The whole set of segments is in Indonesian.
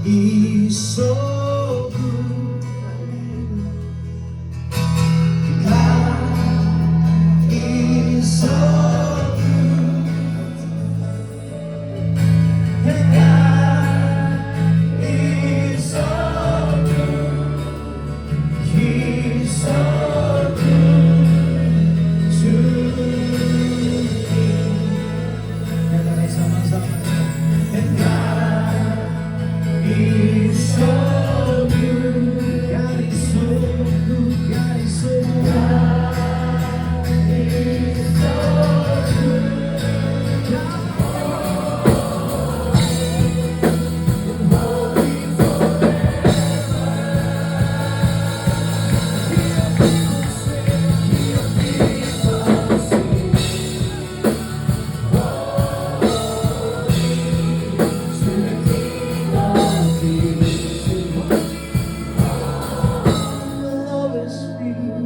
He's so good. God is so good. And God is so good. He's so good to me. Katakan sama-sama. And God is so good. God is so good. God is so good. God is so good.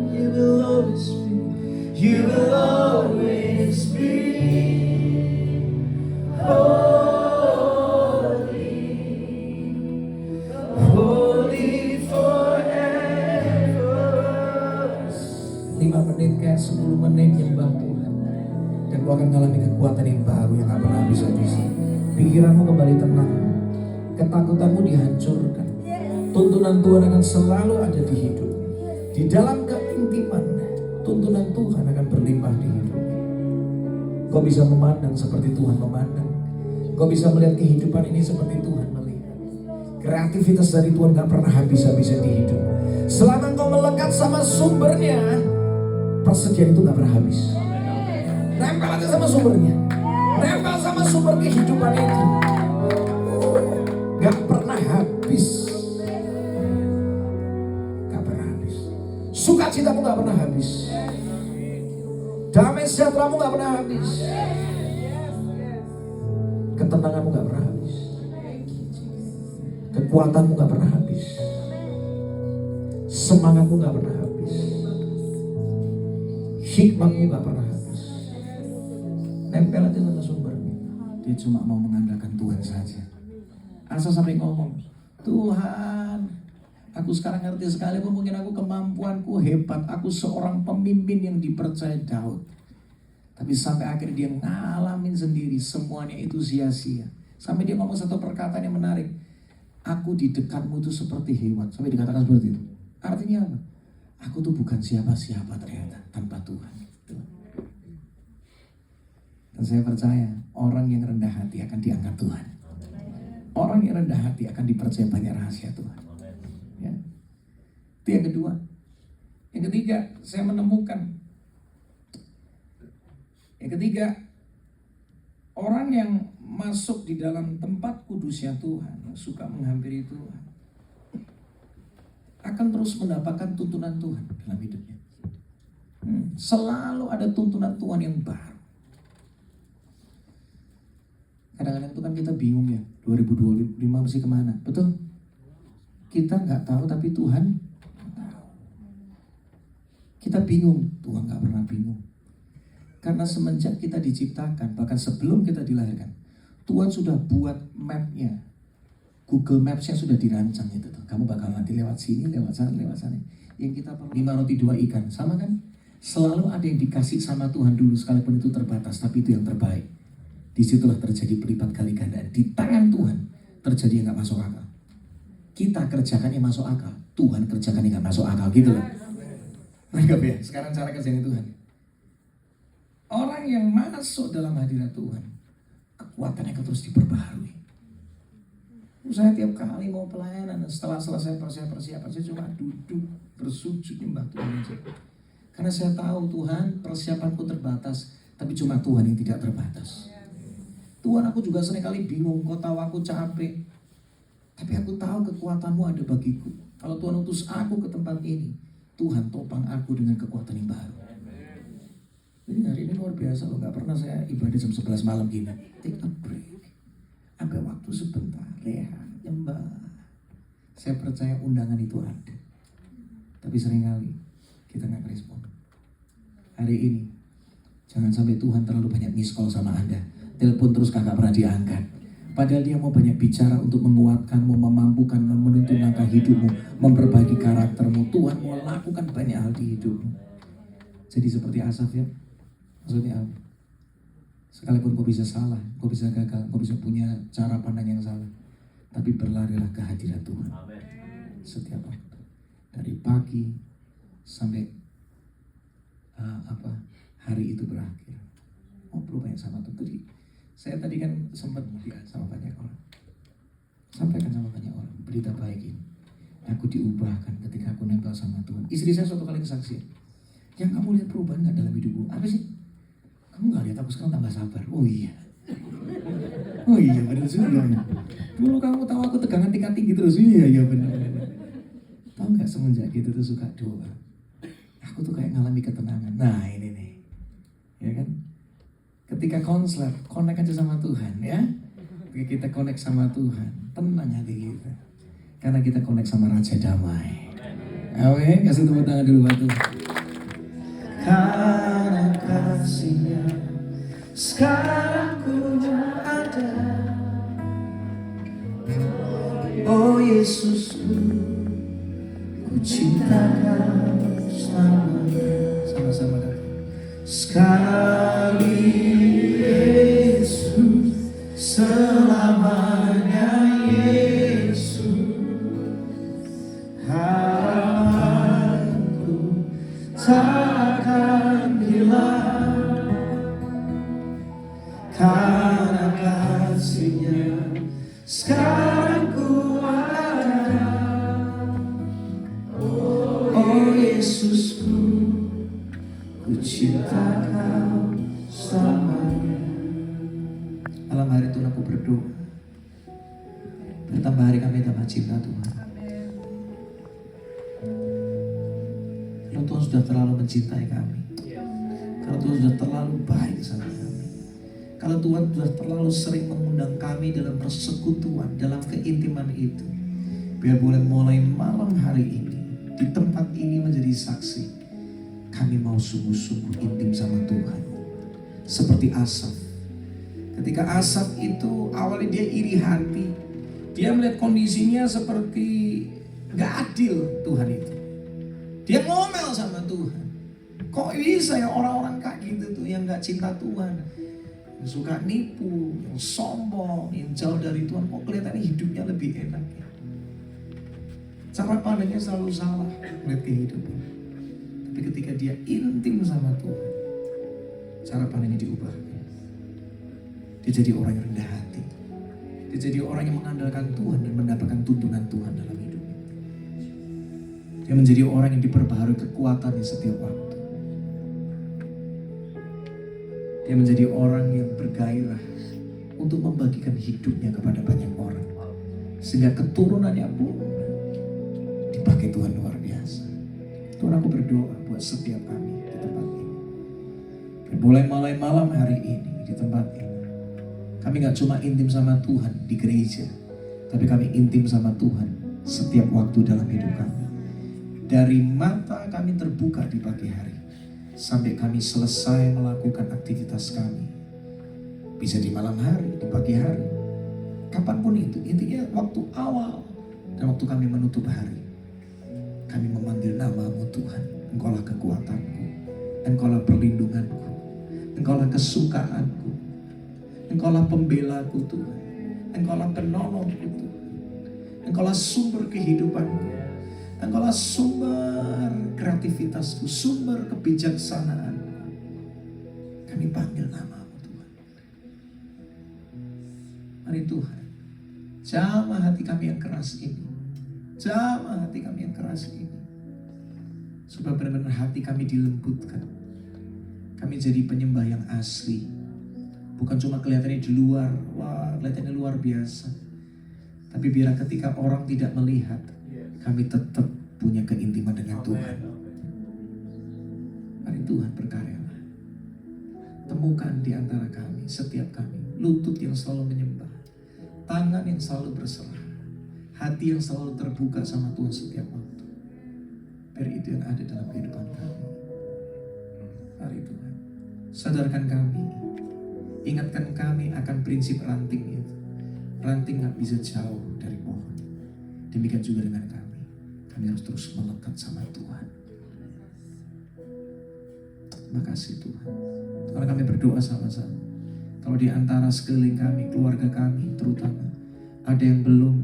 You will always be. You will always be. Holy, holy forever. 5 menit kayak 10 menit nyembah Tuhan, dan kau akan mengalami kekuatan yang baru yang gak pernah habis-habis. Pikiranmu kembali tenang, ketakutanmu dihancurkan. Tuntunan Tuhan akan selalu ada di hidup. Di dalam keintiman, tuntunan Tuhan akan berlimpah di hidup. Kau bisa memandang seperti Tuhan memandang. Kau bisa melihat kehidupan ini seperti Tuhan melihat. Kreativitas dari Tuhan gak pernah habis-habisnya di hidup. Selama kau melekat sama sumbernya, persediaan itu gak pernah habis. Nempel aja sama sumbernya. Nempel sama sumber kehidupan itu. Gak pernah habis. Gak pernah habis. Sukacitamu gak pernah habis. Damai sejahteramu gak pernah habis. Ketenanganmu gak pernah habis. Kekuatanmu gak pernah habis. Semangatmu gak pernah habis. Hikmatmu gak pernah habis. Nempel aja sama sumbernya. Dia cuma mau mengandalkan Tuhan saja. Asal sampai ngomong, Tuhan, aku sekarang ngerti sekali, mungkin aku kemampuanku hebat, aku seorang pemimpin yang dipercaya Daud. Tapi sampai akhirnya dia ngalamin sendiri, semuanya itu sia-sia. Sampai dia ngomong satu perkataan yang menarik, aku di dekatmu itu seperti hewan. Sampai dikatakan seperti itu. Artinya apa? Aku tuh bukan siapa-siapa ternyata tanpa Tuhan. Dan saya percaya orang yang rendah hati akan diangkat Tuhan. Orang yang rendah hati akan dipercaya banyak rahasia Tuhan. Ya. Itu yang kedua. Yang ketiga, saya menemukan. Yang ketiga, orang yang masuk di dalam tempat kudusnya Tuhan, yang suka menghampiri Tuhan, akan terus mendapatkan tuntunan Tuhan dalam hidupnya. Selalu ada tuntunan Tuhan yang baru. Kadang-kadang itu kan kita bingung ya, 2025 mesti kemana, betul? Kita nggak tahu tapi Tuhan tahu. Kita bingung, Tuhan nggak pernah bingung. Karena semenjak kita diciptakan, bahkan sebelum kita dilahirkan, Tuhan sudah buat mapnya. Google Maps-nya sudah dirancang itu tuh. Kamu bakal nanti lewat sini, lewat sana, lewat sana. Yang kita perlu 5 roti 2 ikan, sama kan? Selalu ada yang dikasih sama Tuhan dulu, sekalipun itu terbatas, tapi itu yang terbaik. Disitulah terjadi berlipat kali gandaan. Di tangan Tuhan terjadi yang gak masuk akal. Kita kerjakan yang masuk akal, Tuhan kerjakan yang gak masuk akal, gitu loh. Anggap ya, sekarang cara kerjanya Tuhan. Orang yang masuk dalam hadirat Tuhan, kekuatannya akan terus diperbaharui. Saya tiap kali mau pelayanan, setelah selesai persiapan, saya cuma duduk, bersujud, nyembah Tuhan aja. Karena saya tahu Tuhan, persiapanku terbatas, tapi cuma Tuhan yang tidak terbatas. Tuhan, aku juga seringkali bingung, kau tahu aku capek, tapi aku tahu kekuatanmu ada bagiku. Kalau Tuhan utus aku ke tempat ini, Tuhan topang aku dengan kekuatan yang baru. Jadi hari ini luar biasa loh, gak pernah saya ibadah jam 11 malam gini. Take a break, ambil waktu sebentar, rehat, nyembah. Saya percaya undangan itu ada, tapi seringkali kita gak respon. Hari ini, jangan sampai Tuhan terlalu banyak miss call sama Anda. Telepon terus kakak pernah diangkat. Padahal dia mau banyak bicara untuk menguatkanmu, memampukan, menuntun langkah hidupmu, memperbaiki karaktermu. Tuhan mau lakukan banyak hal di hidupmu. Jadi seperti Asaf ya. Maksudnya apa? Sekalipun kau bisa salah, kau bisa gagal, kau bisa punya cara pandang yang salah, tapi berlarilah ke hadirat Tuhan. Setiap waktu. Dari pagi sampai hari itu berakhir. Ngobrol banyak sama Tuhan. Jadi saya tadi kan sempat melihat sama banyak orang. Sampaikan sama banyak orang berita baik ini. Aku diubahkan ketika aku nempel sama Tuhan. Istri saya suatu kali kesaksian. Yang kamu lihat perubahan gak dalam hidupku? Apa sih? Kamu gak lihat aku sekarang tambah sabar? Oh iya. Oh iya benar juga. Dulu kamu tahu aku tegangan tinggi terus. Iya benar. Tahu gak semenjak gitu tuh suka doa. Aku tuh kayak ngalami ketenangan. Nah ini nih. Ya kan? Ketika konselor, connect aja sama Tuhan ya. Ketika kita connect sama Tuhan, tenang hati kita. Karena kita connect sama Raja Damai. Amin. Kasih tepuk tangan dulu buat Tuhan. Karena kasih-Nya sekarang ku ada. Oh Yesusku, ku cintakan selamanya. Sama-sama kan. Sekali Yesus, selamanya Yesus. Harapanku takkan hilang, karena kasih-Nya sekarang ku ada. Oh Yesusku, ku cinta Kau selamanya. Malam hari Tuhan aku berdoa, bertambah hari kami tambah cinta Tuhan. Kalau Tuhan sudah terlalu mencintai kami, kalau Tuhan sudah terlalu baik sama kami, kalau Tuhan sudah terlalu sering mengundang kami dalam persekutuan, dalam keintiman itu, biar boleh mulai malam hari ini di tempat ini menjadi saksi. Kami mau sungguh-sungguh intim sama Tuhan. Seperti Asaf. Ketika Asaf itu awalnya dia iri hati. Dia melihat kondisinya seperti gak adil Tuhan itu. Dia ngomel sama Tuhan. Kok bisa ya orang-orang kayak gitu tuh yang gak cinta Tuhan. Yang suka nipu, yang sombong, yang jauh dari Tuhan. Kok kelihatannya hidupnya lebih enak ya. Cara pandangnya selalu salah melihat kehidupan. Tapi ketika dia intim sama Tuhan, cara pandangnya diubah. Dia jadi orang yang rendah hati. Dia jadi orang yang mengandalkan Tuhan dan mendapatkan tuntunan Tuhan dalam hidupnya. Dia menjadi orang yang diperbaharui kekuatan di setiap waktu. Dia menjadi orang yang bergairah untuk membagikan hidupnya kepada banyak orang. Sehingga keturunannya pun dipakai Tuhan luar biasa. Tuhan, aku berdoa buat setiap kami di tempat ini. Mulai malam hari ini di tempat ini, kami gak cuma intim sama Tuhan di gereja, tapi kami intim sama Tuhan setiap waktu dalam hidup kami. Dari mata kami terbuka di pagi hari, sampai kami selesai melakukan aktivitas kami. Bisa di malam hari, di pagi hari, kapanpun itu. Intinya waktu awal dan waktu kami menutup hari, kami memanggil nama-Mu Tuhan. Engkaulah kekuatanku, Engkaulah perlindunganku, Engkaulah kesukaanku, Engkaulah pembelaku Tuhan, Engkaulah penolongku Tuhan, Engkaulah sumber kehidupanku, Engkaulah sumber kreativitasku, sumber kebijaksanaanku. Kami panggil nama-Mu Tuhan. Mari Tuhan, jamah hati kami yang keras ini. Jamah hati kami yang keras ini. Supaya benar-benar hati kami dilembutkan. Kami jadi penyembah yang asli. Bukan cuma kelihatannya di luar, wah kelihatannya luar biasa. Tapi biar ketika orang tidak melihat, kami tetap punya keintiman dengan Tuhan. Mari Tuhan berkaryalah. Temukan di antara kami, setiap kami, lutut yang selalu menyembah, tangan yang selalu berserah, hati yang selalu terbuka sama Tuhan setiap waktu. Biar itu yang ada dalam kehidupan kami. Mari Tuhan, sadarkan kami, ingatkan kami akan prinsip ranting itu. ranting gak bisa jauh dari pohon. Demikian juga dengan kami. Kami harus terus melekat sama Tuhan. Terima kasih Tuhan. Kalau kami berdoa sama-sama, kalau di antara sekeliling kami, keluarga kami terutama, ada yang belum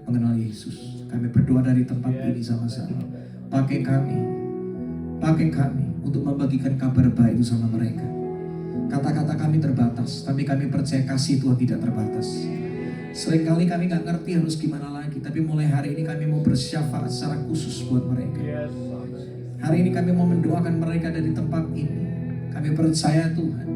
mengenal Yesus, kami berdoa dari tempat ini sama-sama. Pakai kami untuk membagikan kabar baik itu sama mereka. Kata-kata kami terbatas, tapi kami percaya kasih Tuhan tidak terbatas. Seringkali kami gak ngerti harus gimana lagi, tapi mulai hari ini kami mau bersyafaat secara khusus buat mereka. Hari ini kami mau mendoakan mereka dari tempat ini. Kami percaya Tuhan,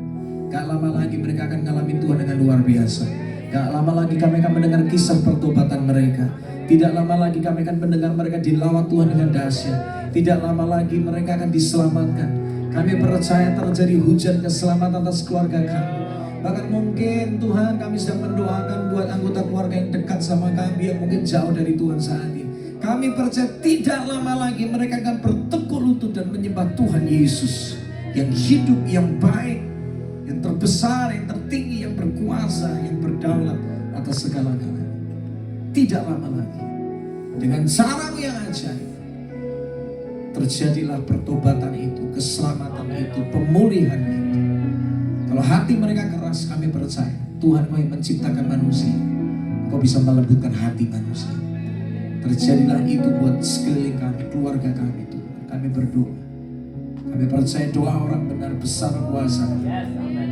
gak lama lagi mereka akan ngalamin Tuhan dengan luar biasa. Gak lama lagi kami akan mendengar kisah pertobatan mereka. Tidak lama lagi kami akan mendengar mereka dilawat Tuhan dengan dahsyat. Tidak lama lagi mereka akan diselamatkan. Kami percaya terjadi hujan keselamatan atas keluarga kami. Bahkan mungkin Tuhan kami sedang mendoakan buat anggota keluarga yang dekat sama kami, yang mungkin jauh dari Tuhan saat ini. Kami percaya tidak lama lagi mereka akan bertekuk lutut dan menyembah Tuhan Yesus yang hidup, yang baik, yang terbesar, yang tertinggi, yang berkuasa, yang berdaulat atas segala-galanya. Tidak lama lagi, dengan cara yang ajaib, terjadilah pertobatan itu, keselamatan itu, pemulihan itu. Kalau hati mereka keras, kami percaya Tuhan Kau yang menciptakan manusia, Kau bisa melembutkan hati manusia. Terjadilah itu buat sekeliling kami, keluarga kami Tuhan. Kami berdoa, kami percaya doa orang benar besar kuasa.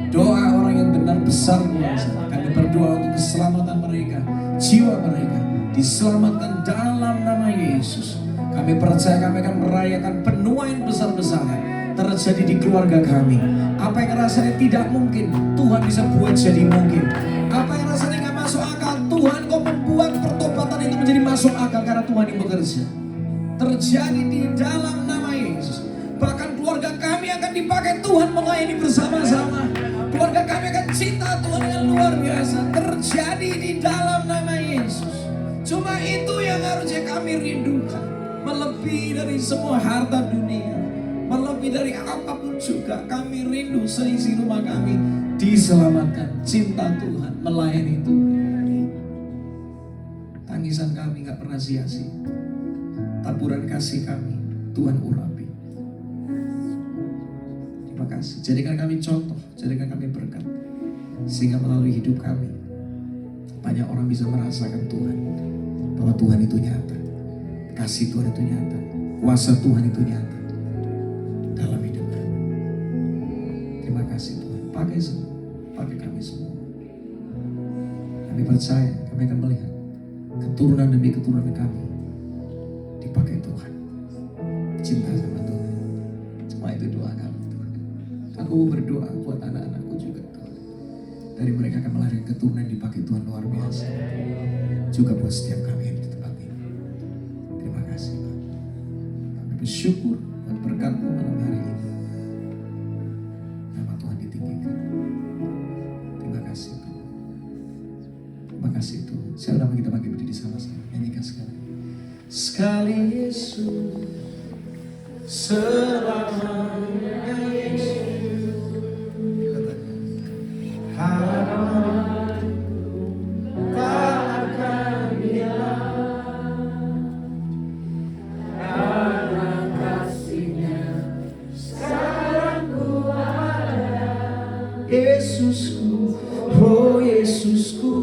Doa orang yang benar besar kuasa. Kami berdoa untuk keselamatan mereka, jiwa mereka diselamatkan dalam nama Yesus. Kami percaya kami akan merayakan penuaian besar-besaran terjadi di keluarga kami. Apa yang rasanya tidak mungkin, Tuhan bisa buat jadi mungkin. Apa yang rasanya gak masuk akal, Tuhan Kau membuat pertobatan itu menjadi masuk akal karena Tuhan yang bekerja. Terjadi di dalam nama Yesus. Bahkan keluarga kami akan dipakai Tuhan melayani bersama-sama. Keluarga kami akan cinta Tuhan dengan luar biasa. Terjadi di dalam nama Yesus. Cuma itu yang harusnya kami rindukan. Melebihi dari semua harta dunia, melebihi dari apapun juga, kami rindu seisi rumah kami diselamatkan. Cinta Tuhan, melayani Tuhan. Tangisan kami gak pernah sia-sia. Taburan kasih kami Tuhan urapi. Terima kasih. Jadikan kami contoh, jadikan kami berkat, sehingga melalui hidup kami banyak orang bisa merasakan Tuhan, bahwa Tuhan itu nyata, kasih Tuhan itu nyata, kuasa Tuhan itu nyata dalam hidup kami. Terima kasih Tuhan. Pakai semua, pakai kami semua. Kami percaya kami akan melihat keturunan demi keturunan kami dipakai Tuhan, cinta sama Tuhan. Cuma itu doa kami Tuhan. Aku berdoa buat anak-anakku juga Tuhan. Dari mereka akan melahirkan keturunan yang dipakai Tuhan luar biasa. Juga buat setiap kami yang di tempat ini. Terima kasih Tuhan. Kami bersyukur buat berkat-Mu malam hari ini. Nama Tuhan ditinggikan. Terima kasih Tuhan. Terima kasih Tuhan. Saya udah kita bagi berdiri sama-sama. Nyanyikan sekali. Sekali Yesus, selamanya Yesus. Yesusku, oh Yesusku,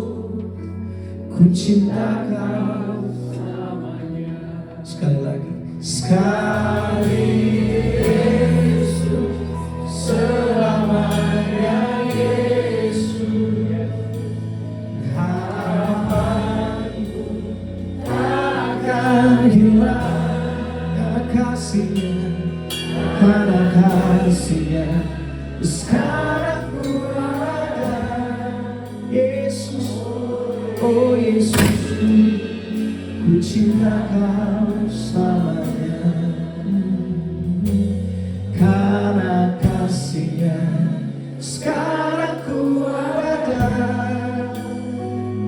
ku cinta Kau selamanya. Sekali lagi, sekali Yesus, selamanya Yesus. Harapanku akan hilang karena kasih-Nya, karena kasih-Nya. Sekarang ku ada Yesus, oh Yesusku, ku cinta Kau selamanya. Karena kasih-Nya sekarang ku ada,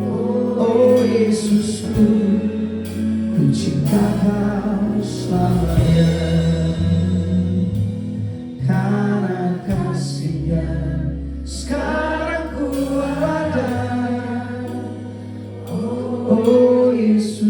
oh Yesusku, ku cinta Kau selamanya. Karena kasih-Nya sekarang ku ada, Yesus.